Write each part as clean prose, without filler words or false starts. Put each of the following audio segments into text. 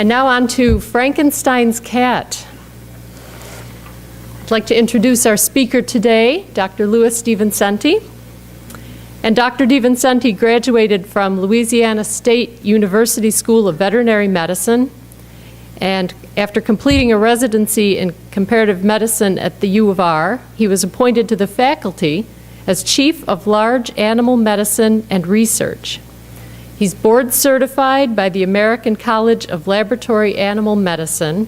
And now on to Frankenstein's cat. I'd like to introduce our speaker today, Dr. Louis DiVincenti. And Dr. DiVincenti graduated from Louisiana State University School of Veterinary Medicine. And after completing a residency in comparative medicine at the U of R, he was appointed to the faculty as Chief of Large Animal Medicine and Research. He's board certified by the American College of Laboratory Animal Medicine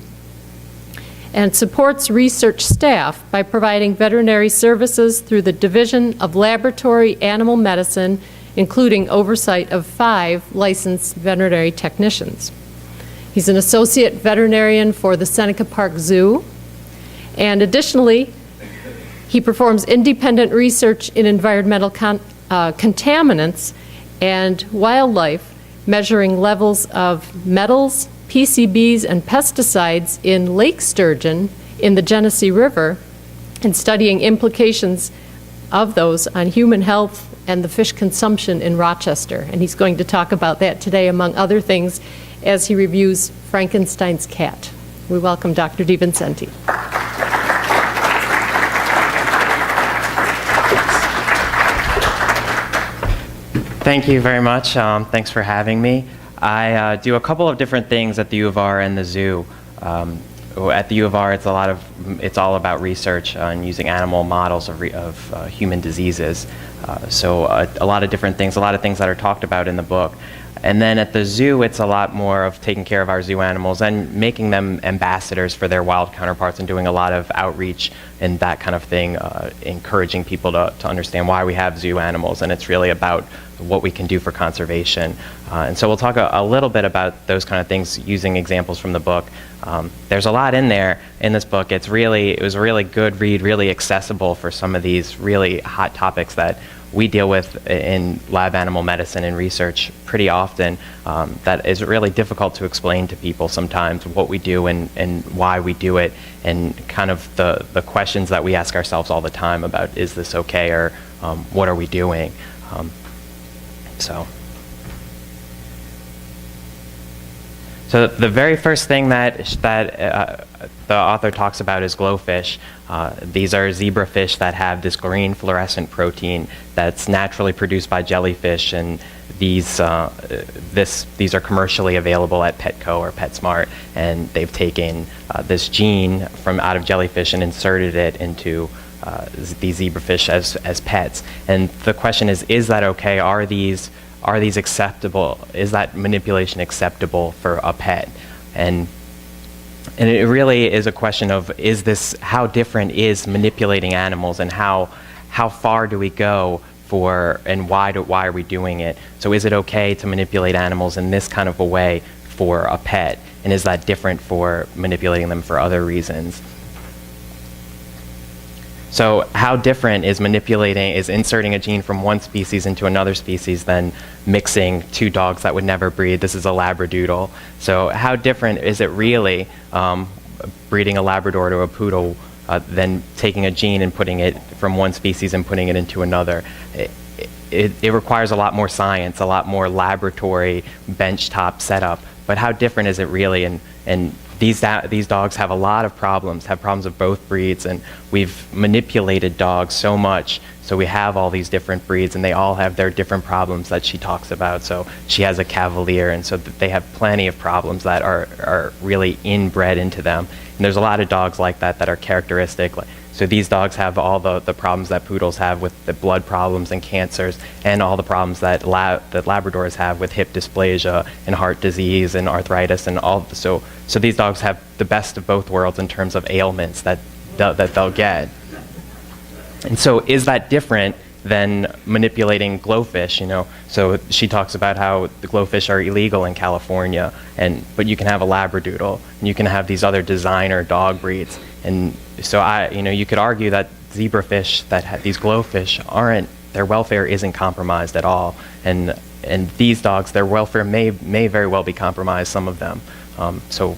and supports research staff by providing veterinary services through the Division of Laboratory Animal Medicine, including oversight of 5 licensed veterinary technicians. He's an associate veterinarian for the Seneca Park Zoo, and additionally, he performs independent research in environmental contaminants and wildlife, measuring levels of metals, PCBs, and pesticides in lake sturgeon in the Genesee River, and studying implications of those on human health and the fish consumption in Rochester. And he's going to talk about that today, among other things, as he reviews Frankenstein's cat. We welcome Dr. DiVincenti. Thank you very much. Thanks for having me. I do a couple of different things at the U of R and the zoo. At the U of R, it's all about research and using animal models of human diseases. So a lot of different things, a lot of things that are talked about in the book. And then at the zoo, it's a lot more of taking care of our zoo animals and making them ambassadors for their wild counterparts and doing a lot of outreach and that kind of thing, encouraging people to understand why we have zoo animals. And it's really about what we can do for conservation. And so we'll talk a little bit about those kind of things using examples from the book. There's a lot in there in this book. It was a really good read, really accessible for some of these really hot topics that we deal with in lab animal medicine and research pretty often, that is really difficult to explain to people sometimes what we do and why we do it, and kind of the questions that we ask ourselves all the time about, is this okay, or what are we doing? So the very first thing that the author talks about is glowfish. These are zebrafish that have this green fluorescent protein that's naturally produced by jellyfish, and these are commercially available at Petco or PetSmart, and they've taken this gene from out of jellyfish and inserted it into these zebrafish as pets. And the question is that okay? Are these acceptable? Is that manipulation acceptable for a pet? And it really is a question of, how different is manipulating animals, and how far do we go for, and why are we doing it? So is it okay to manipulate animals in this kind of a way for a pet? And is that different for manipulating them for other reasons? So how different is inserting a gene from one species into another species than mixing 2 dogs that would never breed? This is a Labradoodle. So how different is it really, breeding a Labrador to a poodle, than taking a gene and putting it from one species and putting it into another? It requires a lot more science, a lot more laboratory benchtop setup. But how different is it really? And these dogs have a lot of problems, have problems of both breeds, and we've manipulated dogs so much, so we have all these different breeds, and they all have their different problems that she talks about. So she has a Cavalier, and so they have plenty of problems that are really inbred into them. And there's a lot of dogs like that are characteristic. So these dogs have all the problems that poodles have with the blood problems and cancers, and all the problems that Labradors have with hip dysplasia and heart disease and arthritis, and all. So these dogs have the best of both worlds in terms of ailments that they'll get. And so is that different than manipulating glowfish? So she talks about how the glowfish are illegal in California, but you can have a Labradoodle, and you can have these other designer dog breeds. And so you could argue that zebrafish, these glowfish their welfare isn't compromised at all, and these dogs, their welfare may very well be compromised, some of them. So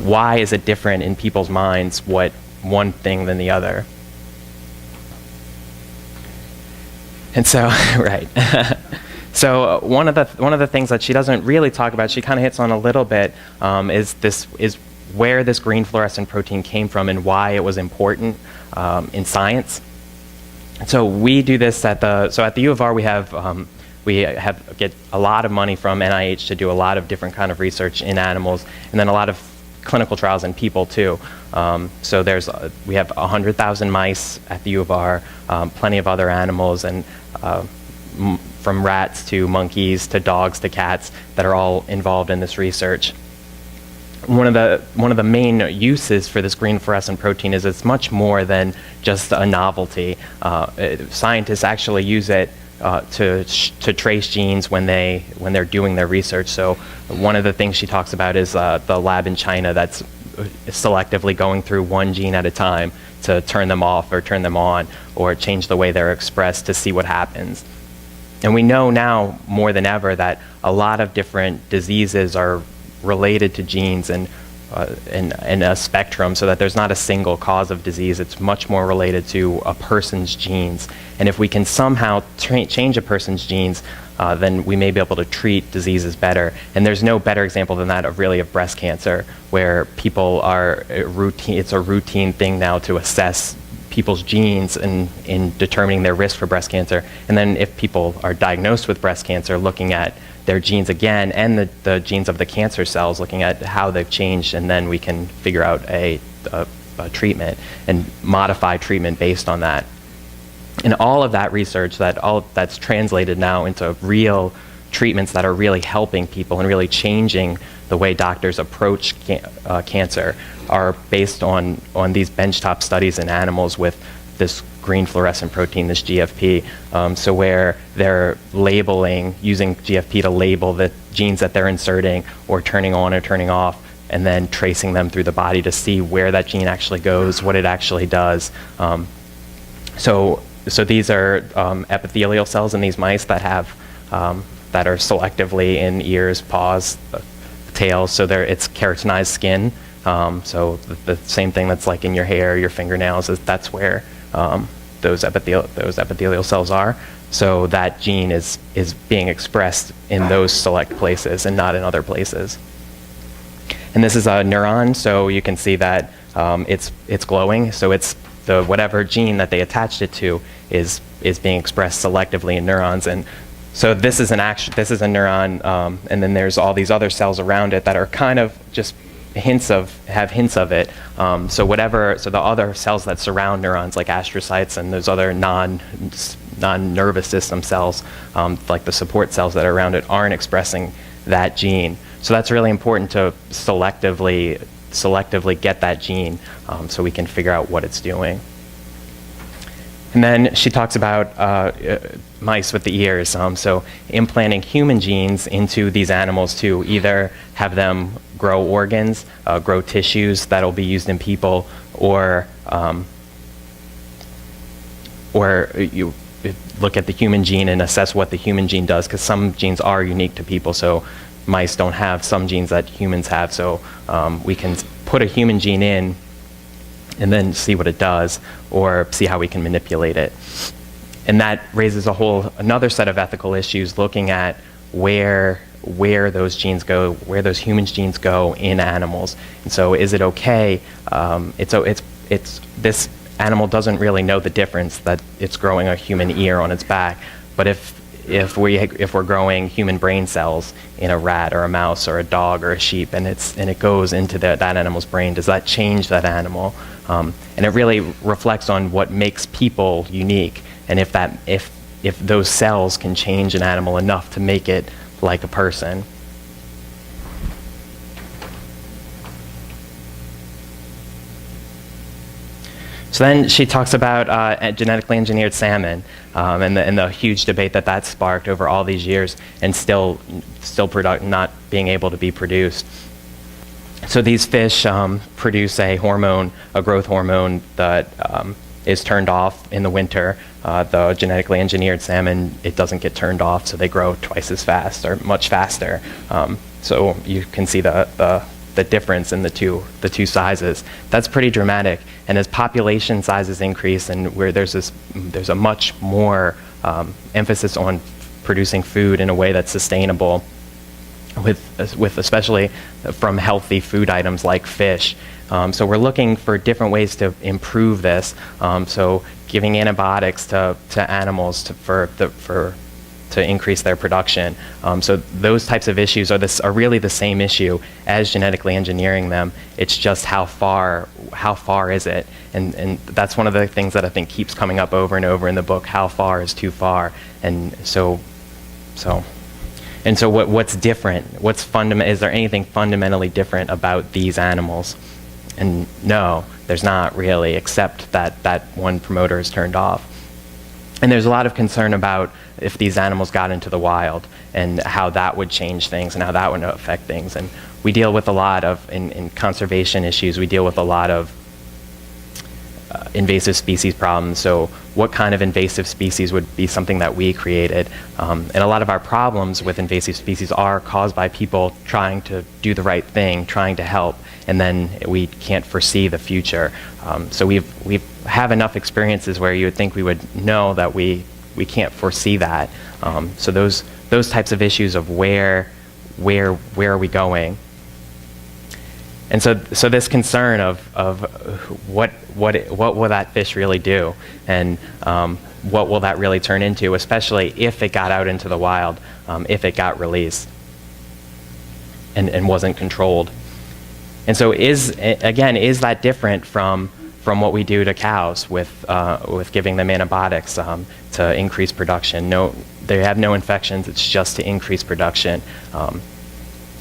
why is it different in people's minds, what one thing than the other? And so, right. So one of the things that she doesn't really talk about, she kind of hits on a little bit, is where this green fluorescent protein came from and why it was important in science. So we do this at the U of R. We get a lot of money from NIH to do a lot of different kind of research in animals, and then a lot of clinical trials in people too. So we have 100,000 mice at the U of R, plenty of other animals, and from rats to monkeys to dogs to cats that are all involved in this research. One of the main uses for this green fluorescent protein is it's much more than just a novelty. Scientists actually use it to trace genes when they're doing their research. So one of the things she talks about is the lab in China that's selectively going through one gene at a time to turn them off or turn them on or change the way they're expressed to see what happens. And we know now more than ever that a lot of different diseases are related to genes and a spectrum, so that there's not a single cause of disease. It's much more related to a person's genes. And if we can somehow change a person's genes, then we may be able to treat diseases better. And there's no better example than that of breast cancer, where people it's a routine thing now to assess people's genes in determining their risk for breast cancer. And then if people are diagnosed with breast cancer, looking at their genes again and the genes of the cancer cells, looking at how they've changed, and then we can figure out a treatment and modify treatment based on that. And all of that research, that's translated now into real treatments that are really helping people and really changing the way doctors approach cancer, are based on these benchtop studies in animals with this green fluorescent protein, this GFP. So where they're using GFP to label the genes that they're inserting or turning on or turning off, and then tracing them through the body to see where that gene actually goes, what it actually does. So these are epithelial cells in these mice that that are selectively in ears, paws, tails. So it's keratinized skin. So the same thing that's like in your hair, your fingernails, that's where those epithelial cells are. So that gene is being expressed in those select places and not in other places. And this is a neuron, so you can see that it's glowing. So it's whatever gene that they attached it to is being expressed selectively in neurons. And so this is a neuron, and then there's all these other cells around it that are kind of just have hints of it. So the other cells that surround neurons, like astrocytes and those other non-nervous system cells, like the support cells that are around it, aren't expressing that gene. So that's really important to selectively get that gene, so we can figure out what it's doing. And then she talks about mice with the ears. So implanting human genes into these animals to either have them grow organs, grow tissues that'll be used in people, or you look at the human gene and assess what the human gene does, because some genes are unique to people. So mice don't have some genes that humans have. So we can put a human gene in and then see what it does, or see how we can manipulate it. And that raises another set of ethical issues, looking at where those genes go, where those human genes go in animals. And so is it okay? This animal doesn't really know the difference that it's growing a human ear on its back. But if we're growing human brain cells in a rat or a mouse or a dog or a sheep, and it goes into that animal's brain, does that change that animal? And it really reflects on what makes people unique, and if those cells can change an animal enough to make it like a person. So then she talks about genetically engineered salmon, and the huge debate that sparked over all these years, and still not being able to be produced. So these fish produce a growth hormone that is turned off in the winter. The genetically engineered salmon, it doesn't get turned off, so they grow twice as fast or much faster. So you can see the difference in the two sizes. That's pretty dramatic. And as population sizes increase, and where there's a much more emphasis on producing food in a way that's sustainable, with especially from healthy food items like fish. So we're looking for different ways to improve this. So giving antibiotics to animals to increase their production. So those types of issues are really the same issue as genetically engineering them. It's just how far is it? And that's one of the things that I think keeps coming up over and over in the book. How far is too far? And so what's different? Is there anything fundamentally different about these animals? And no, there's not really, except that one promoter is turned off. And there's a lot of concern about if these animals got into the wild and how that would change things and how that would affect things. And we deal with a lot of, in conservation issues, we deal with a lot of invasive species problems. So what kind of invasive species would be something that we created? And a lot of our problems with invasive species are caused by people trying to do the right thing, trying to help, and then we can't foresee the future. So we have enough experiences where you would think we would know that we can't foresee that. So those types of issues of where are we going? And so this concern of what will that fish really do, and what will that really turn into, especially if it got out into the wild, if it got released and wasn't controlled. And so is that different from what we do to cows with giving them antibiotics to increase production? No, they have no infections. It's just to increase production.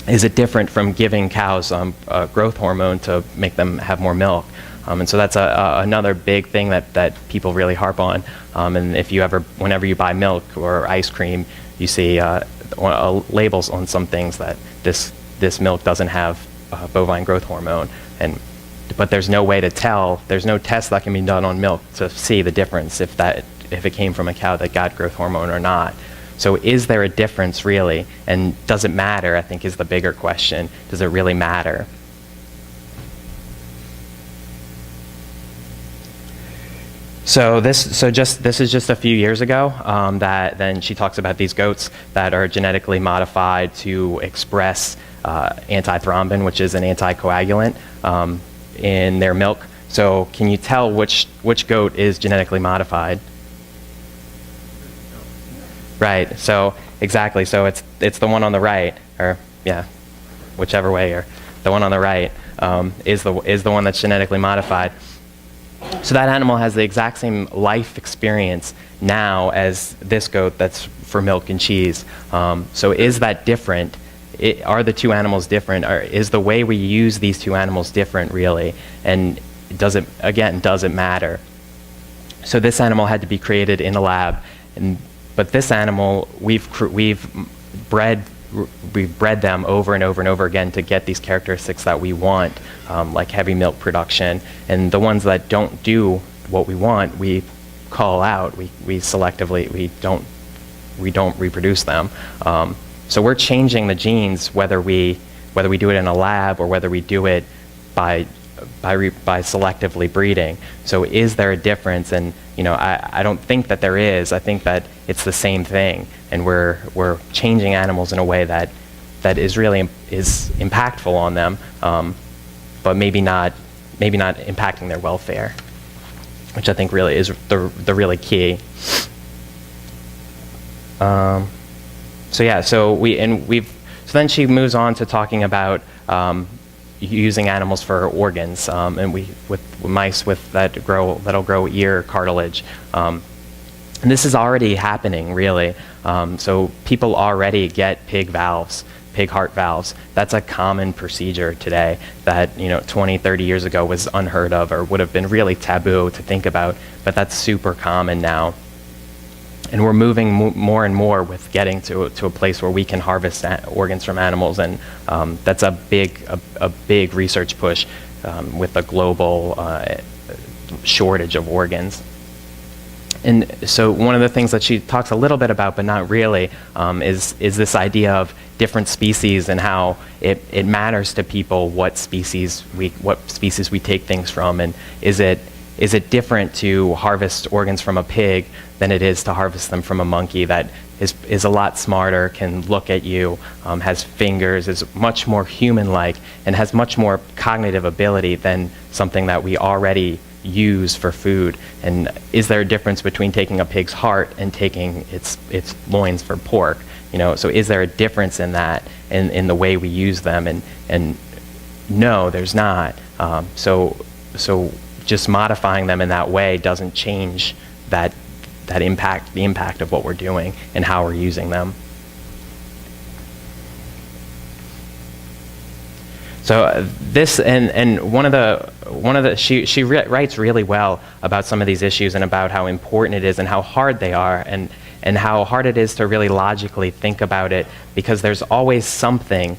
Is it different from giving cows growth hormone to make them have more milk? And so that's another big thing that people really harp on. And whenever you buy milk or ice cream, you see labels on some things that this milk doesn't have bovine growth hormone. But there's no way to tell. There's no test that can be done on milk to see the difference if it came from a cow that got growth hormone or not. So is there a difference really? And does it matter, I think, is the bigger question. Does it really matter? So this is just a few years ago that then she talks about these goats that are genetically modified to express antithrombin, which is an anticoagulant, in their milk. So can you tell which goat is genetically modified? Right. So exactly. So it's the one on the right, or yeah, whichever way. Or the one on the right is the one that's genetically modified. So that animal has the exact same life experience now as this goat that's for milk and cheese. So is that different? Are the two animals different? Or is the way we use these two animals different really? And does it matter? So this animal had to be created in a lab, but this animal we've bred them over and over and over again to get these characteristics that we want, like heavy milk production. And the ones that don't do what we want, we call out. We selectively we don't reproduce them. So we're changing the genes whether we do it in a lab or whether we do it by selectively breeding. So is there a difference? And I don't think that there is. I think that it's the same thing, and we're changing animals in a way that is really impactful on them, but maybe not impacting their welfare, which I think really is the really key. So then she moves on to talking about using animals for organs, and with mice that'll grow ear cartilage. And this is already happening, really. So people already get pig heart valves. That's a common procedure today that 20, 30 years ago was unheard of or would have been really taboo to think about, but that's super common now. And we're moving more and more with getting to a place where we can harvest organs from animals, and that's a big research push with a global shortage of organs. And so one of the things that she talks a little bit about, but not really, is this idea of different species and how it matters to people what species we take things from, and is it different to harvest organs from a pig than it is to harvest them from a monkey that is a lot smarter, can look at you, has fingers, is much more human-like, and has much more cognitive ability than something that we already use for food. And is there a difference between taking a pig's heart and taking its loins for pork? So is there a difference in that, in the way we use them? And no, there's not. So just modifying them in that way doesn't change the impact of what we're doing and how we're using them. So this, and one of the she writes really well about some of these issues and about how important it is and how hard they are, and how hard it is to really logically think about it, because there's always something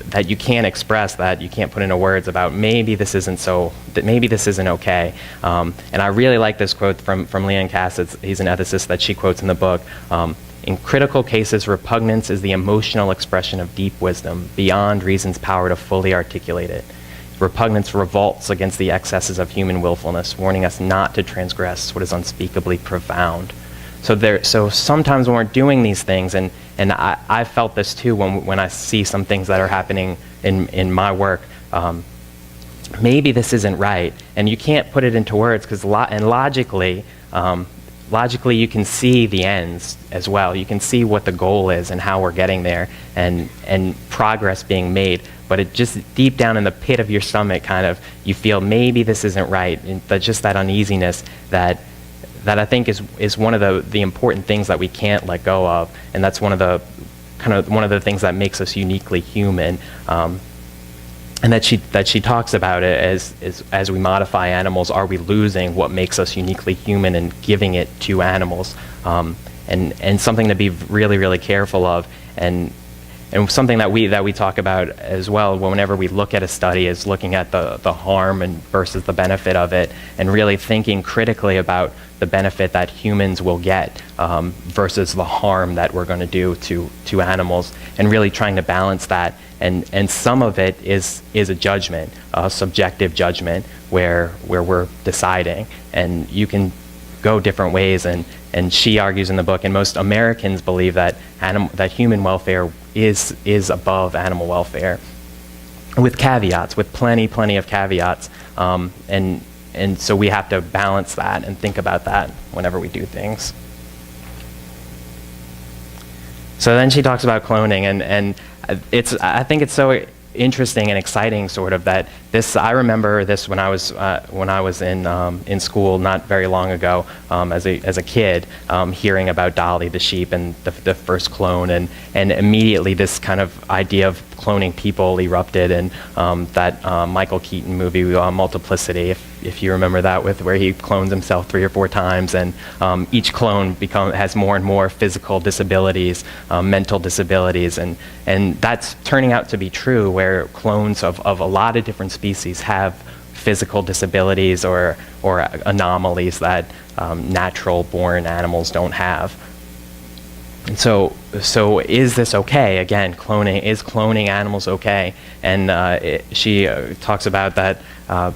that you can't express, that you can't put into words about, maybe this isn't okay. And I really like this quote from Louis Anthes. He's an ethicist that she quotes in the book. In critical cases, repugnance is the emotional expression of deep wisdom, beyond reason's power to fully articulate it. Repugnance revolts against the excesses of human willfulness, warning us not to transgress what is unspeakably profound. So sometimes when we're doing these things, and I felt this too when I see some things that are happening in my work, maybe this isn't right, and you can't put it into words, because logically you can see the ends as well. You can see what the goal is and how we're getting there, and progress being made. But it just deep down in the pit of your stomach, kind of, you feel maybe this isn't right, and just that uneasiness that I think is one of the important things that we can't let go of, and that's one of the things that makes us uniquely human. And that she talks about it as we modify animals, are we losing what makes us uniquely human and giving it to animals? And something to be really, really careful of, and something that we talk about as well whenever we look at a study, is looking at the harm versus the benefit of it, and really thinking critically about the benefit that humans will get versus the harm that we're going to do to animals, and really trying to balance that. And some of it is a judgment, a subjective judgment, where we're deciding, and you can go different ways. And she argues in the book, and most Americans believe that human welfare is above animal welfare, with caveats, with plenty of caveats. And so we have to balance that and think about that whenever we do things. So then she talks about cloning, and I think it's so interesting and exciting, sort of, that this. I remember this when I was in school not very long ago, as a kid, hearing about Dolly the sheep and the first clone, and immediately this kind of idea of cloning people erupted, and that Michael Keaton movie, Multiplicity, if you remember that, where he clones himself 3 or 4 times, and each clone has more and more physical disabilities, mental disabilities, and that's turning out to be true, where clones of a lot of different species have physical disabilities or anomalies that natural-born animals don't have. And so is this okay? Again, is cloning animals okay? And she talks about that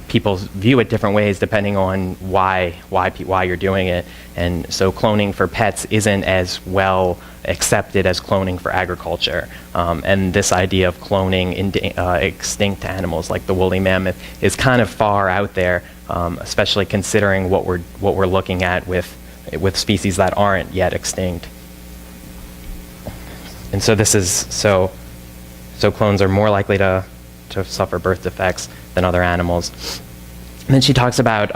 people view it different ways depending on why you're doing it. And so cloning for pets isn't as well accepted as cloning for agriculture. And this idea of cloning extinct animals like the woolly mammoth is kind of far out there, especially considering what we're looking at with species that aren't yet extinct. And so so clones are more likely to suffer birth defects than other animals. And then she talks about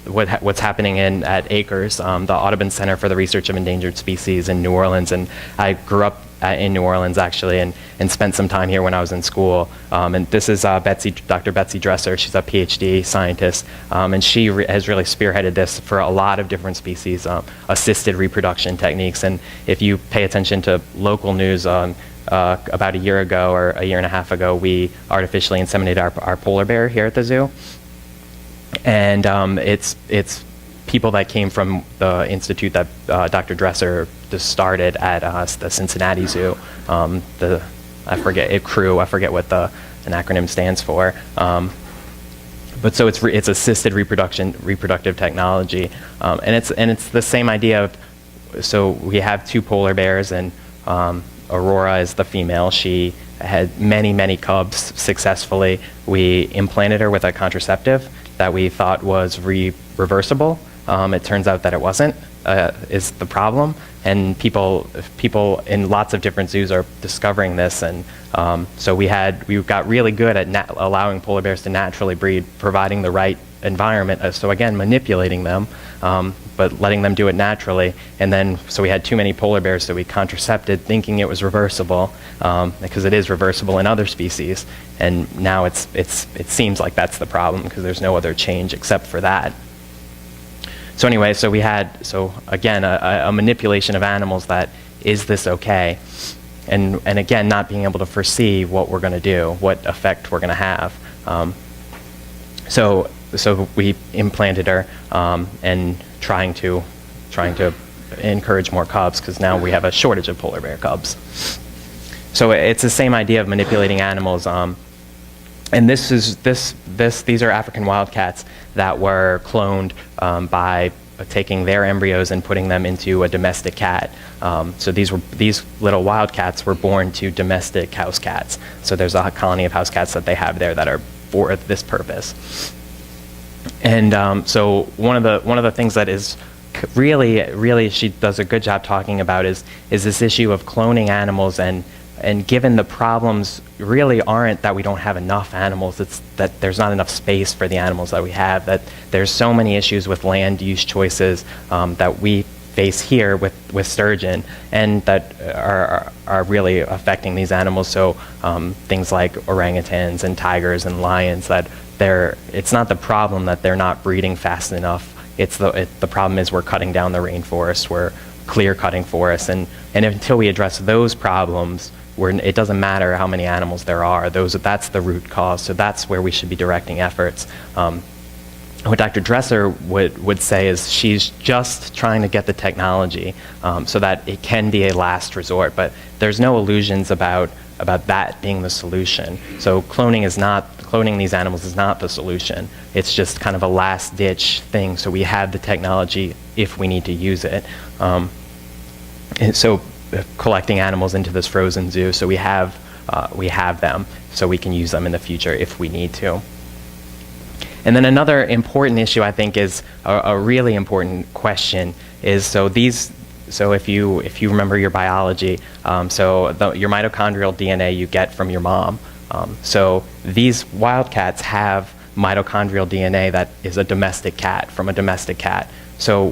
what's happening at ACRES, the Audubon Center for the Research of Endangered Species in New Orleans. And I grew up in New Orleans, actually, and spent some time here when I was in school. And this is Dr. Betsy Dresser. She's a PhD scientist, and she has really spearheaded this for a lot of different species, assisted reproduction techniques. And if you pay attention to local news, about a year ago or a year and a half ago, we artificially inseminated our polar bear here at the zoo. And it's people that came from the institute that Dr. Dresser just started at the Cincinnati Zoo. I forget what an acronym stands for. But so it's assisted reproductive technology, and it's the same idea of so we have 2 polar bears, and Aurora is the female. She had many cubs successfully. We implanted her with a contraceptive that we thought was reversible. It turns out that it wasn't, is the problem. And people in lots of different zoos are discovering this. And so we got really good at allowing polar bears to naturally breed, providing the right environment. So again, manipulating them, but letting them do it naturally. And then, so we had too many polar bears, so we contracepted, thinking it was reversible, because it is reversible in other species. And now it seems like that's the problem, because there's no other change except for that. So anyway, so we had, so again, a manipulation of animals that, is this okay? And again, not being able to foresee what we're going to do, what effect we're going to have. So we implanted her, and trying to encourage more cubs, because now we have a shortage of polar bear cubs. So it's the same idea of manipulating animals. And these are African wildcats that were cloned by taking their embryos and putting them into a domestic cat. So these little wildcats were born to domestic house cats. So there's a colony of house cats that they have there that are for this purpose. And so one of the things that is really she does a good job talking about is this issue of cloning animals, and given the problems really aren't that we don't have enough animals, it's that there's not enough space for the animals that we have, that there's so many issues with land use choices that we face here with sturgeon, and that are really affecting these animals. So things like orangutans and tigers and lions, that it's not the problem that they're not breeding fast enough. The problem is we're cutting down the rainforest, we're clear cutting forests, and until we address those problems, it doesn't matter how many animals there are. That's the root cause. So that's where we should be directing efforts. What Dr. Dresser would say is she's just trying to get the technology so that it can be a last resort, but there's no illusions about that being the solution. So cloning these animals is not the solution. It's just kind of a last ditch thing, so we have the technology if we need to use it. And so collecting animals into this frozen zoo, so we have them, so we can use them in the future if we need to. And then another important issue, I think, is a really important question is, so if you remember your biology, your mitochondrial DNA you get from your mom. So these wildcats have mitochondrial DNA that is a domestic cat, from a domestic cat. So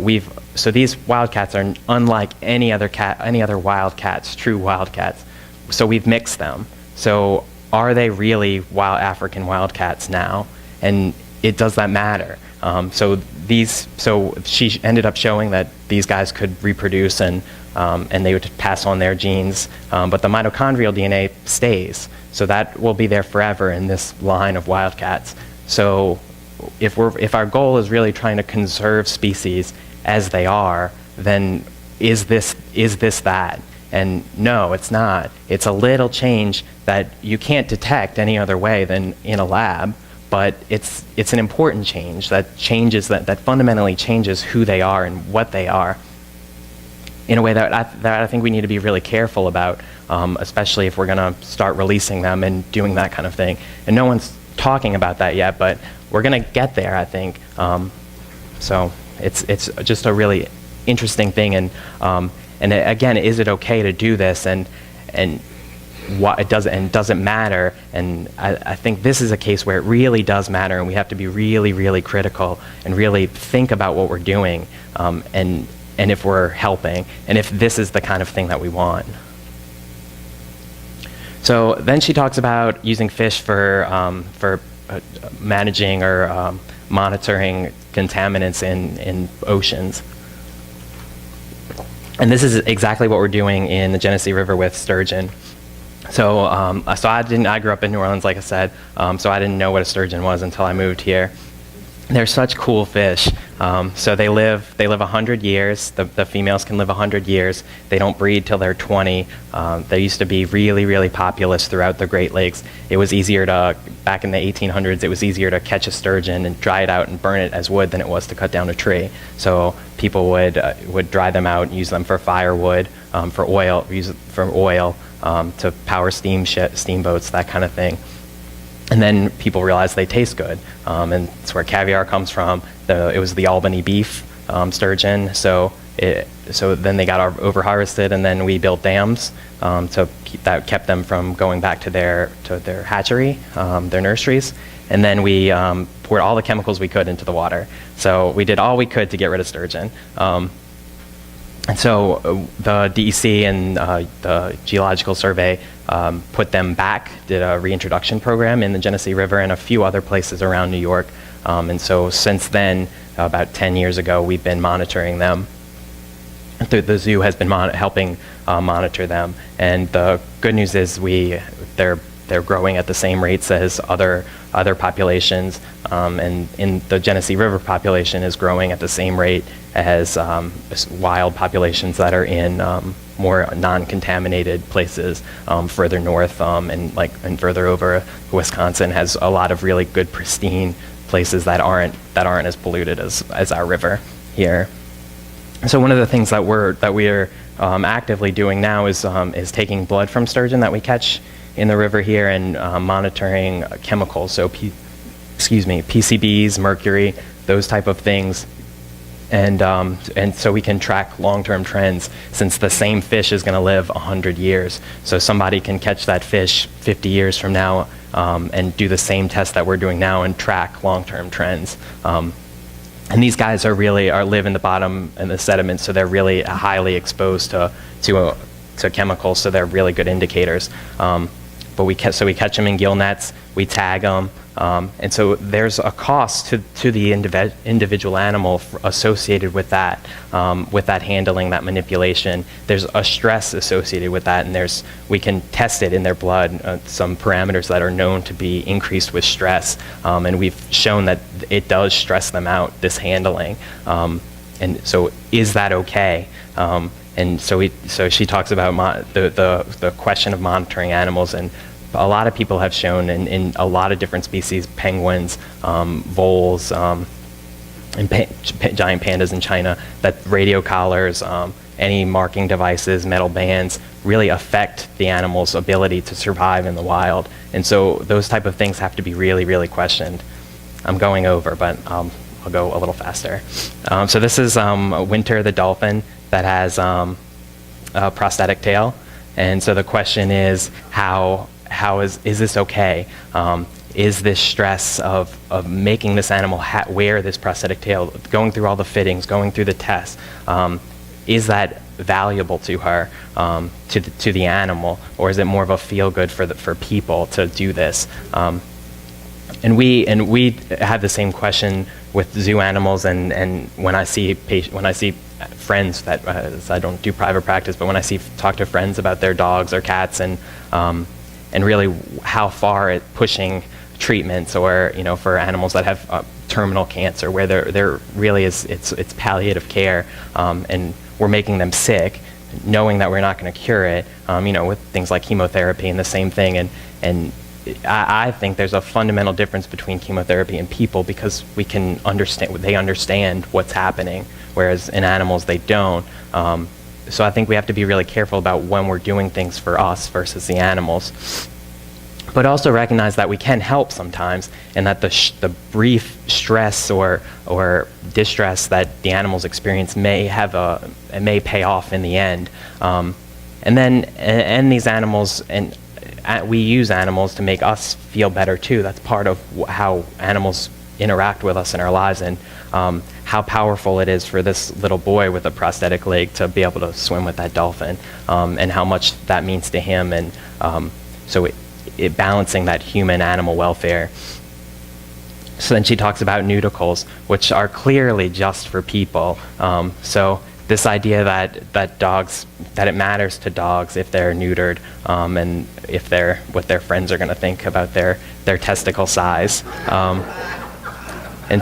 these wildcats are unlike any other wildcats, true wildcats. So we've mixed them. So are they really African wildcats now? And does that matter? So she ended up showing that these guys could reproduce and they would pass on their genes, but the mitochondrial DNA stays. So that will be there forever in this line of wildcats. So if our goal is really trying to conserve species as they are, then is this that? And no, it's not. It's a little change that you can't detect any other way than in a lab, but it's an important change that fundamentally changes who they are and what they are in a way that I think we need to be really careful about, especially if we're going to start releasing them and doing that kind of thing. And no one's talking about that yet, but we're going to get there, I think. So it's just a really interesting thing. And again, is it okay to do this? And what it doesn't matter. And I think this is a case where it really does matter, and we have to be really, really critical and really think about what we're doing, and if we're helping, and if this is the kind of thing that we want. So then she talks about using fish for managing or monitoring contaminants in oceans. And this is exactly what we're doing in the Genesee River with sturgeon. So I grew up in New Orleans, like I said, so I didn't know what a sturgeon was until I moved here. They're such cool fish. So they live 100 years. The females can live 100 years. They don't breed till they're 20. They used to be really, really populous throughout the Great Lakes. It was easier to, back in the 1800s, it was easier to catch a sturgeon and dry it out and burn it as wood than it was to cut down a tree. So people would dry them out and use them for firewood, for oil, to power steamboats, that kind of thing. And then people realized they taste good, and that's where caviar comes from. It was the Albany beef sturgeon, so then they got over-harvested, and then we built dams that kept them from going back to their hatchery, their nurseries, and then we poured all the chemicals we could into the water. So we did all we could to get rid of sturgeon. And so the DEC and the Geological Survey put them back, did a reintroduction program in the Genesee River and a few other places around New York. And so since then, about 10 years ago, we've been monitoring them. The zoo has been helping monitor them. And the good news is they're growing at the same rates as other populations, and in the Genesee River population is growing at the same rate as wild populations that are in more non-contaminated places further north, and further over. Wisconsin has a lot of really good pristine places that aren't as polluted as our river here. So one of the things that we are actively doing now is taking blood from sturgeon that we catch in the river here and monitoring chemicals, so PCBs, mercury, those type of things, and so we can track long-term trends, since the same fish is going to live 100 years. So somebody can catch that fish 50 years from now and do the same test that we're doing now and track long-term trends. And these guys live in the bottom and the sediment, so they're really highly exposed to chemicals, so they're really good indicators. But we catch them in gill nets, we tag them, and so there's a cost to the individual animal associated with that handling, that manipulation. There's a stress associated with that, and we can test it in their blood, some parameters that are known to be increased with stress, and we've shown that it does stress them out, this handling. And so is that okay? And so she talks about the question of monitoring animals, and a lot of people have shown in a lot of different species, penguins, voles, and giant pandas in China, that radio collars, any marking devices, metal bands, really affect the animal's ability to survive in the wild. And so those type of things have to be really, really questioned. I'm going over, but I'll go a little faster. So this is Winter the dolphin that has a prosthetic tail. And so the question is, is this okay? Is this stress of making this animal wear this prosthetic tail, going through all the fittings, going through the tests, is that valuable to her, to the animal, or is it more of a feel good for people to do this? And we have the same question with zoo animals, and when I see friends that I don't do private practice, but when I talk to friends about their dogs or cats, and really how far it's pushing treatments, or for animals that have terminal cancer, where there really is it's palliative care, and we're making them sick, knowing that we're not going to cure it, with things like chemotherapy and the same thing, and I think there's a fundamental difference between chemotherapy and people, because they understand what's happening, whereas in animals they don't. So I think we have to be really careful about when we're doing things for us versus the animals. But also recognize that we can help sometimes, and that the brief stress or distress that the animals experience may pay off in the end. And these animals, and we use animals to make us feel better too. That's part of how animals interact with us in our lives, and how powerful it is for this little boy with a prosthetic leg to be able to swim with that dolphin, and how much that means to him, and so it balancing that human-animal welfare. So then she talks about nudicles, which are clearly just for people. So this idea that it matters to dogs if they're neutered, and what their friends are going to think about their testicle size. And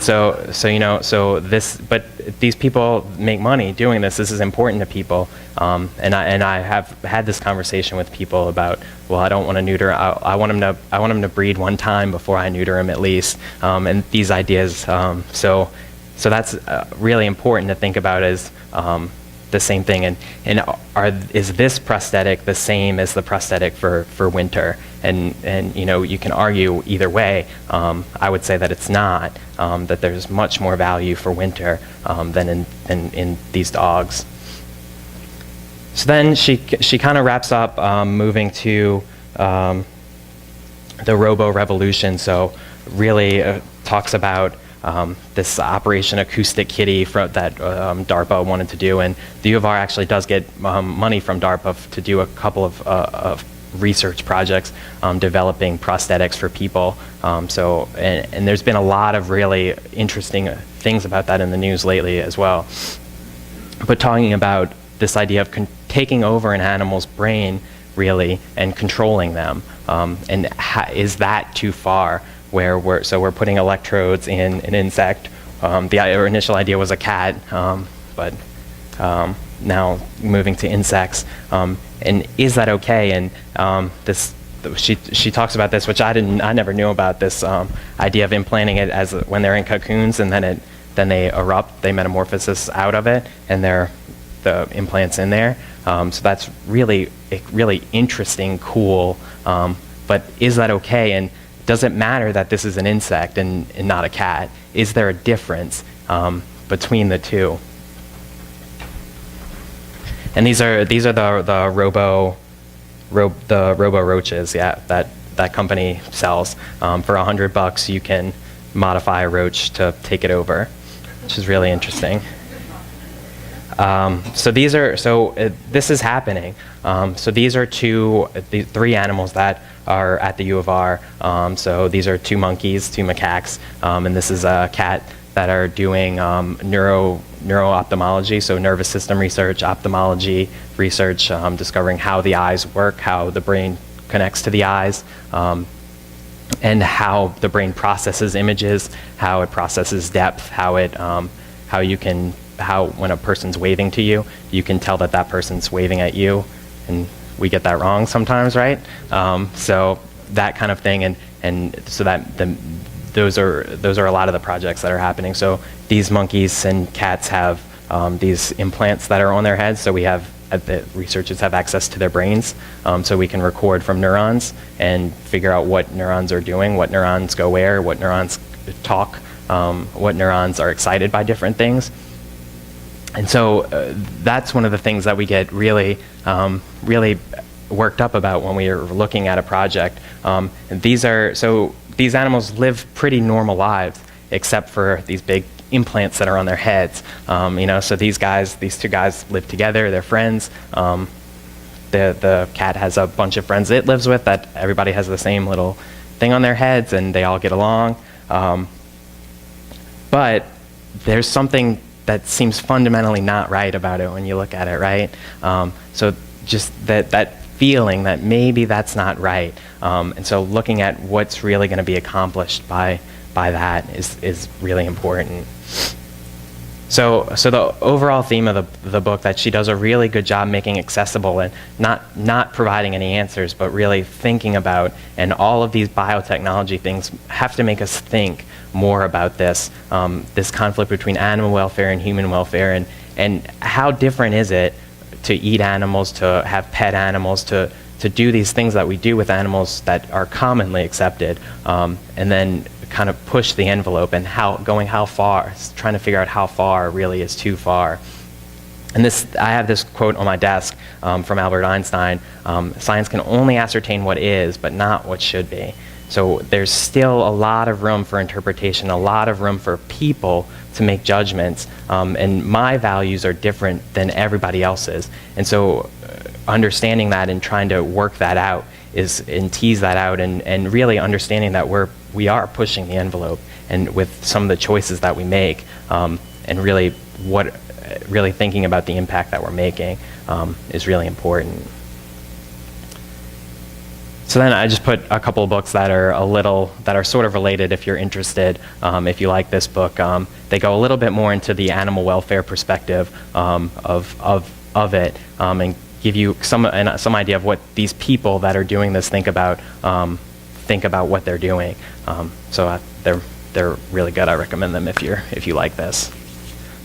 but these people make money doing this. This is important to people. And I have had this conversation with people about, well, I don't want to neuter. I want them to breed one time before I neuter them at least. And these ideas. So that's really important to think about as the same thing. And is this prosthetic the same as the prosthetic for winter? And you can argue either way. I would say that it's not. That there's much more value for winter than in these dogs. So then she kind of wraps up moving to the Robo revolution. So really talks about this Operation Acoustic Kitty that DARPA wanted to do, and the U of R actually does get money from DARPA to do a couple of research projects developing prosthetics for people. And there's been a lot of really interesting things about that in the news lately as well. But talking about this idea of taking over an animal's brain, really, and controlling them, and is that too far? Where we're putting electrodes in an insect. The initial idea was a cat, but now moving to insects. And is that okay? And she talks about this, which I never knew about, this idea of implanting it as when they're in cocoons, and then they erupt, they metamorphosis out of it, and the implants in there. So that's really interesting, cool. But is that okay? And does it matter that this is an insect and not a cat? Is there a difference between the two? And these are the Robo roaches, that company sells. For $100, you can modify a roach to take it over, which is really interesting. This is happening. So these are the three animals that are at the U of R. So these are two monkeys, two macaques, and this is a cat that are doing neuro-ophthalmology, so nervous system research, ophthalmology research, discovering how the eyes work, how the brain connects to the eyes, and how the brain processes images, how it processes depth, how when a person's waving to you, you can tell that person's waving at you, and we get that wrong sometimes, right? So that kind of thing, and so that those are a lot of the projects that are happening. So these monkeys and cats have these implants that are on their heads. So the researchers have access to their brains, so we can record from neurons and figure out what neurons are doing, what neurons go where, what neurons talk, what neurons are excited by different things. And so that's one of the things that we get really worked up about when we are looking at a project. And these animals live pretty normal lives, except for these big implants that are on their heads. So these two guys live together, they're friends. The cat has a bunch of friends it lives with that everybody has the same little thing on their heads, and they all get along. But there's something that seems fundamentally not right about it when you look at it, right? So just that feeling that maybe that's not right. And so looking at what's really going to be accomplished by that is really important. So the overall theme of the book, that she does a really good job making accessible and not providing any answers, but really thinking about, and all of these biotechnology things have to make us think more about this conflict between animal welfare and human welfare, and how different is it to eat animals, to have pet animals, to do these things that we do with animals that are commonly accepted, and then kind of push the envelope, and how far, trying to figure out how far really is too far. And I have this quote on my desk from Albert Einstein: "Science can only ascertain what is, but not what should be." So there's still a lot of room for interpretation, a lot of room for people to make judgments, and my values are different than everybody else's. And so understanding that and trying to work that out and tease that out, and really understanding that we are pushing the envelope, and with some of the choices that we make, and really thinking about the impact that we're making is really important. So then I just put a couple of books that are sort of related if you're interested. If you like this book, they go a little bit more into the animal welfare perspective of it, and give you some idea of what these people that are doing this think about what they're doing. So they're really good. I recommend them if you like this.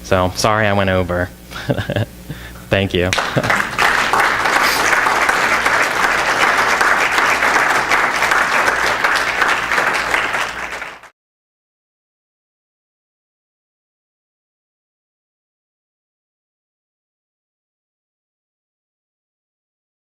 So sorry I went over. Thank you.